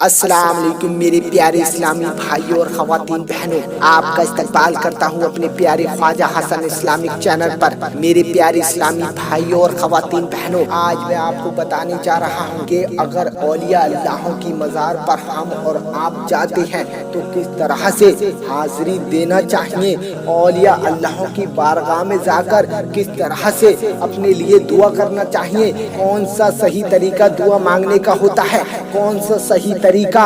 अस्सलाम वालेकुम मेरे प्यारे इस्लामी भाइयों और ख़वातीन बहनों, आपका इस्तकबाल करता हूँ अपने प्यारे ख्वाजा हसन इस्लामिक चैनल पर। मेरे प्यारे इस्लामी भाइयों और ख़वातीन बहनों, आज मैं आपको बताने जा रहा हूँ कि अगर औलिया अल्लाह की मज़ार पर हम और आप जाते हैं तो किस तरह से हाज़िरी देना चाहिए। औलिया अल्लाह की बारगाह में जाकर किस तरह से अपने लिए दुआ करना चाहिए, कौन सा सही तरीका दुआ मांगने का होता है, कौन सा सही तरीका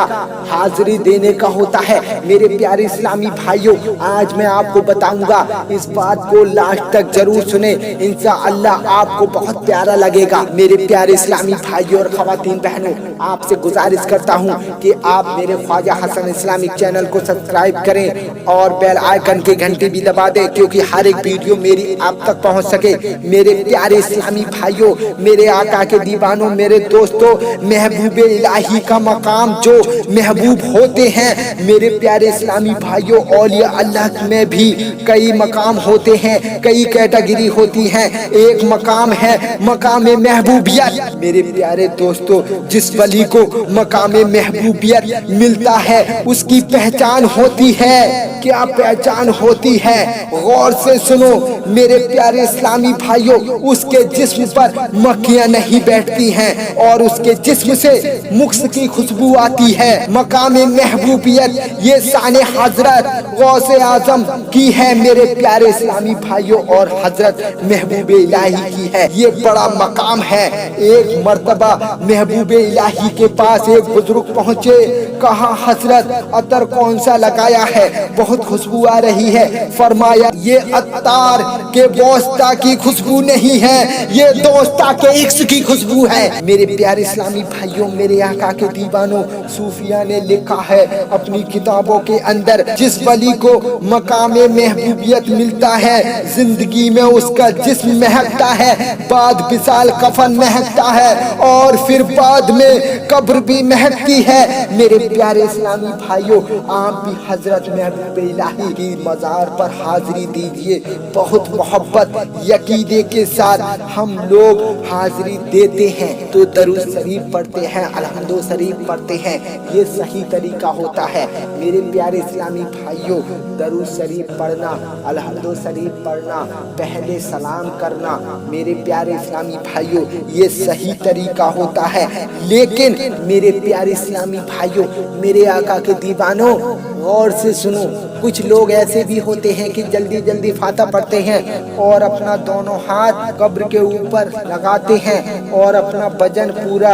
हाजिरी देने का होता है। मेरे प्यारे इस्लामी भाइयों, आज मैं आपको बताऊंगा, इस बात को लास्ट तक जरूर सुने, इंशाअल्लाह आपको बहुत प्यारा लगेगा। मेरे प्यारे इस्लामी भाइयों और ख़वातीन बहनों, आपसे गुजारिश करता हूं कि आप मेरे ख्वाजा हसन इस्लामिक चैनल को सब्सक्राइब करें और बेल आइकन की घंटी भी दबा दें, क्योंकि हर एक वीडियो मेरी आप तक पहुंच सके। मेरे प्यारे इस्लामी भाइयों, मेरे आका के दीवानों, मेरे दोस्तों, महबूब इलाही का मकाम जो महबूब होते हैं, मेरे प्यारे इस्लामी भाइयों, औलिया अल्लाह में भी कई मकाम होते हैं, कई कैटेगरी होती हैं। एक मकाम है मकाम महबूबियत। मेरे प्यारे दोस्तों, जिस वली को मकाम महबूबियत मिलता है उसकी पहचान होती है। क्या पहचान होती है? गौर से सुनो मेरे प्यारे इस्लामी भाइयों, उसके जिस्म पर मक्खियां नहीं बैठती हैं और उसके जिस्म से मुक्स की खुशबू आती है। मकाम महबूबियत ये शान हजरत गौसे आजम की है मेरे प्यारे इस्लामी भाइयों, और हजरत महबूब इलाही की है। ये बड़ा मकाम है। एक मर्तबा महबूब इलाही के पास एक बुजुर्ग पहुँचे, कहा हजरत अतर कौन सा लगाया है, बहुत खुशबू आ रही है। फरमाया ये अत्तार के दोस्ता की खुशबू नहीं है, ये दोस्ता के इश्क की खुशबू है। मेरे प्यारे इस्लामी भाइयों, मेरे आका के दीवानों, सूफिया ने लिखा है अपनी किताबों के अंदर, जिस वली को मकाम महबूबियत मिलता है जिंदगी में उसका जिस्म महकता है, बाद विसाल कफन महकता है और फिर बाद में कब्र भी महकती है। मेरे प्यारे इस्लामी भाइयों, आप भी हजरत महबूब इलाही की मज़ार पर हाजिरी दीजिए। बहुत मोहब्बत यकीदे के साथ हम लोग हाजिरी देते हैं तो दरूद शरीफ पढ़ते हैं, अलहम्दो शरीफ पढ़ते हैं। ये सही तरीका होता है। मेरे प्यारे इस्लामी भाइयों, दरूद शरीफ पढ़ना, अलहम्दो शरीफ पढ़ना, पहले सलाम करना, मेरे प्यारे इस्लामी भाइयों, ये सही तरीका होता है। लेकिन मेरे प्यारे इस्लामी भाइयों, मेरे आका के दीवानों, गौर से सुनो, कुछ लोग ऐसे भी होते हैं कि जल्दी जल्दी फाता पढ़ते हैं और अपना दोनों हाथ कब्र के ऊपर लगाते हैं और अपना वजन पूरा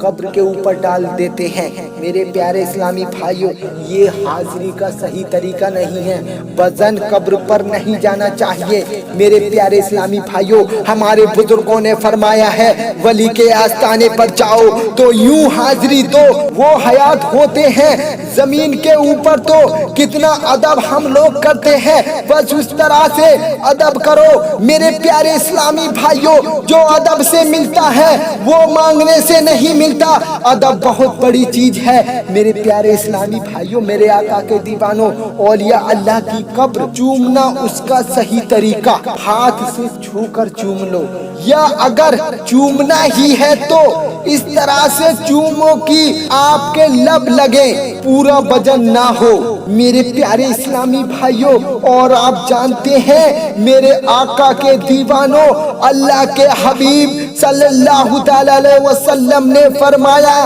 कब्र के ऊपर डाल देते हैं। मेरे प्यारे इस्लामी भाइयों, ये हाजिरी का सही तरीका नहीं है। वजन कब्र पर नहीं जाना चाहिए। मेरे प्यारे इस्लामी भाइयों, हमारे बुजुर्गों ने फरमाया है, वली के आस्ताने पर जाओ तो यूं हाजिरी दो वो हयात होते हैं। जमीन के ऊपर तो कितना अदब हम लोग करते हैं, बस उस तरह से अदब करो। मेरे प्यारे इस्लामी भाइयों, जो अदब से मिलता है वो मांगने से नहीं मिलता। अदब बहुत बड़ी चीज है। मेरे प्यारे इस्लामी भाइयों, मेरे आका के दीवानों, औलिया अल्लाह की कब्र चूमना उसका सही तरीका, हाथ से छूकर चूम लो, या अगर चूमना ही है तो इस तरह से चूमो कि आपके लब लगे, पूरा वजन ना हो। मेरे प्यारे इस्लामी भाइयों, और आप जानते हैं मेरे आका के दीवानों, अल्लाह के हबीब सल्लल्लाहु अलैहि वसल्लम ने फरमाया,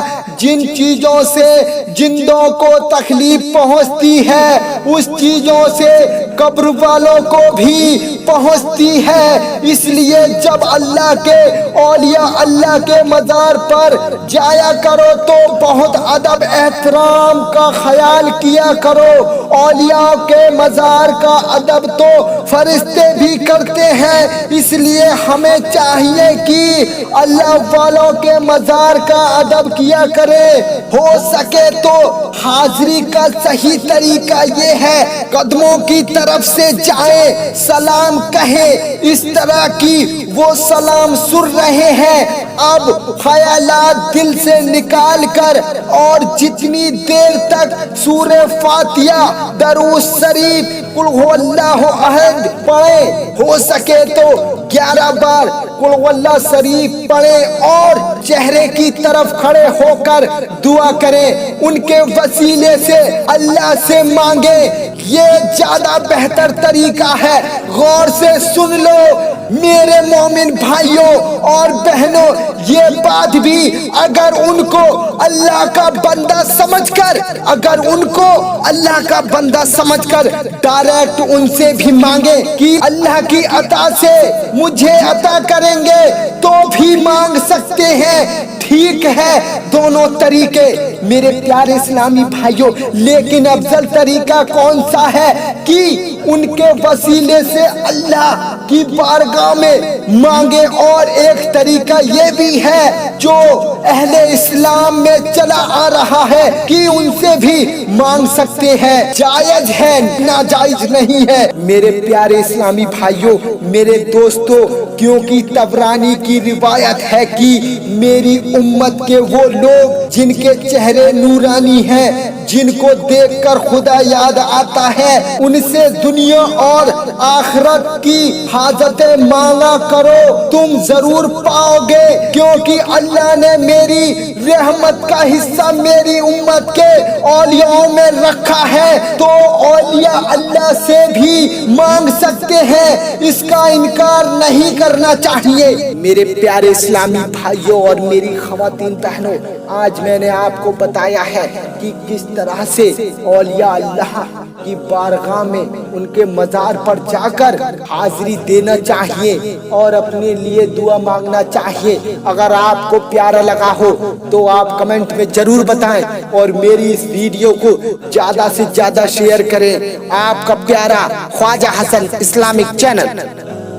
जिन चीजों से जिंदों को तकलीफ पहुंचती है उस चीजों से कब्र वालों को भी पहुंचती है। इसलिए जब अल्लाह के औलिया अल्लाह के मज़ार पर जाया करो तो बहुत अदब एहतराम का ख्याल किया करो। औलिया के मज़ार का अदब तो फरिश्ते भी करते हैं, इसलिए हमें चाहिए कि अल्लाह वालों के मज़ार का अदब किया करे। हो सके तो हाजिरी का सही तरीका ये है, कदमों की तरफ से जाए, सलाम कहे, इस तरह की वो सलाम सुन रहे हैं। अब ख्यालात दिल से निकाल कर और जितनी देर तक सूरे फातिहा, दरूद शरीफ, कुल हुवल्लाहु अहद, आयत पढ़ें, हो सके तो 11 बार कुल वल्लाह शरीफ पढ़ें और चेहरे की तरफ खड़े होकर दुआ करें, उनके वसीले से अल्लाह से मांगे। ये ज्यादा बेहतर तरीका है। गौर से सुन लो मेरे मोमिन भाइयों और बहनों, ये बात भी अगर उनको अल्लाह का बंदा समझकर, अगर उनको अल्लाह का बंदा समझकर डायरेक्ट उनसे भी मांगे कि अल्लाह की अता से मुझे अता करेंगे तो भी मांग सकते हैं। ठीक है दोनों तरीके मेरे प्यारे इस्लामी भाइयों, लेकिन अफजल तरीका कौन सा है कि उनके वसीले से अल्लाह की बारगाह में मांगे। और एक तरीका ये भी है जो अहले इस्लाम में चला आ रहा है कि उनसे भी मांग सकते हैं, जायज है, नाजायज नहीं है। मेरे प्यारे इस्लामी भाइयों, मेरे दोस्तों, क्योंकि तबरानी की रिवायत है कि मेरी उम्मत के वो लोग जिनके चेहरे नूरानी हैं, जिनको देखकर खुदा याद आता है, उनसे दुनिया और आखिरत की हाजतें मांगा करो, तुम जरूर पाओगे। क्योंकि अल्लाह ने मेरी रहमत का हिस्सा मेरी उम्मत के औलियाओं में रखा है, तो औलिया अल्लाह से भी मांग सकते हैं, इसका इनकार नहीं करना चाहिए। मेरे प्यारे इस्लामी भाइयों और मेरी खवातीन बहनों, आज मैंने आपको बताया है कि किस तरह से औलिया अल्लाह की बारगाह में उनके मज़ार पर जाकर हाजिरी देना चाहिए और अपने लिए दुआ मांगना चाहिए। अगर आपको प्यारा लगा हो तो आप कमेंट में जरूर बताएं और मेरी इस वीडियो को ज़्यादा से ज़्यादा शेयर करें। आपका प्यारा ख्वाजा हसन इस्लामिक चैनल।